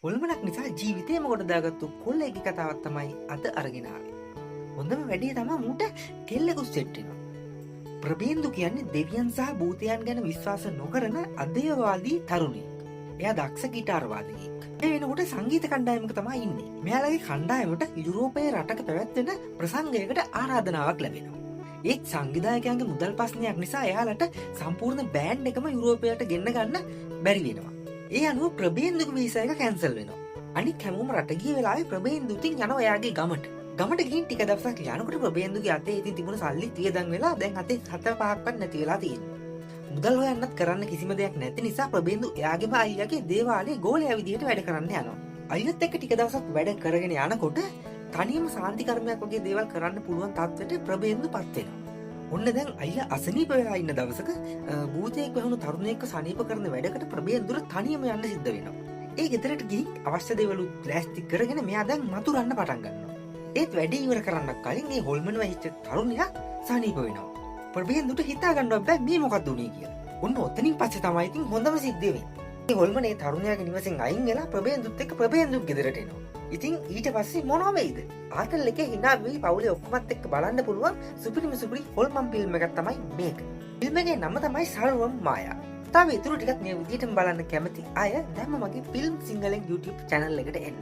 හොල්මනක් නිසා ජීවිතේම කොට දාගත්තු කොල්ලෙක්ගේ කතාවක් තමයි අද අරගෙන ආවේ. හොඳම වැඩේ තමයි මූට කෙල්ලෙකුත් සෙට් වෙනවා. ප්‍රබේන්දු කියන්නේ දෙවියන් සහ භූතයන් ගැන විශ්වාස නොකරන අධේයවාදී තරුණයෙක්. එයා දක්ෂ ගිටාර් වාදකයෙක්. ඒ වෙනකොට සංගීත කණ්ඩායමක තමයි ඉන්නේ. මෙයාලගේ කණ්ඩායමට යුරෝපයේ රටක පැවැත්වෙන ප්‍රසංගයකට ආරාධනාවක් ලැබෙනවා. ඒත් සංවිධායකයන්ගේ මුදල් ප්‍රශ්නයක් නිසා එයාලට සම්පූර්ණ බෑන්ඩ් එකම යුරෝපයට ගෙන්න ගන්න බැරි වෙනවා. ඒ අනුව ප්‍රබේන්දුගේ වීසා එක කැන්සල් වෙනවා. අනික හැමෝම රට ගිය වෙලාවේ ප්‍රබේන්දු ඉතින් යනවා එයාගේ ගමට. ගමට ගිහින් ටික දවසක් යනකොට ප්‍රබේන්දුගේ අතේ ඉතින් තිබුණ සල්ලි වියදම් වෙලා දැන් අතේ 4-5ක්වත් නැති වෙලා තියෙනවා. මුදල් හොයන්නත් කරන්න කිසිම දෙයක් නැති නිසා ප්‍රබේන්දු එයාගේම අයියාගේ දේවාලයේ ගෝලයා විදියට වැඩ කරන්න යනවා. අයියත් එක්ක ටික දවසක් වැඩ කරගෙන යනකොට තනියම සාන්ති කර්මයක් වගේ දේවල් කරන්න පුළුවන් තත්ත්වයට ප්‍රබේන්දුපත් වෙනවා. ඔන්න දැන් අයියා අසනීප වෙලා ඉන්න දවසක භූතයෙක් වහුණු තරුණයෙක්ව සනීප කරන වැඩකට ප්‍රබේන්දුට තනියම යන්න සිද්ධ වෙනවා. ඒ ගෙදරට ගිහින් අවශ්‍ය දේවල් ප්ලාස්ටික් කරගෙන මෙයා දැන් මතුරන්න පටන් ගන්නවා. ඒත් වැඩේ ඉවර කරන්න කලින් මේ හොල්මන් වෙච්ච තරුණයා සනීප වෙනවා. ප්‍රබේන්දුට හිතා ගන්න බෑ මේ මොකක්ද උනේ කියලා. ඔන්න ඔතනින් පස්සේ තමයි ඉතින් හොඳම සිද්ධිය වෙන්නේ. මේ හොල්මන් ඒ තරුණයාගේ නිවසෙන් අයින් වෙලා ප්‍රබේන්දුත් එක්ක ප්‍රබේන්දුගේ ගෙදරට එනවා. ඉතින් ඊට පස්සේ මොනව වෙයිද? ආතල් එකේ hina වෙයි පවුලේ ඔක්කොමත් එක්ක බලන්න පුළුවන් සුපිරිම සුපිරි හොල්මන් ෆිල්ම් එකක් තමයි මේක. ෆිල්ම් එකේ නම තමයි සර්වම් මායා. තව ඊටු ටිකක් මේ විදිහටම බලන්න කැමති අය දැන්ම මගේ ෆිල්ම් සිංහලෙන් YouTube channel එකට එන්න.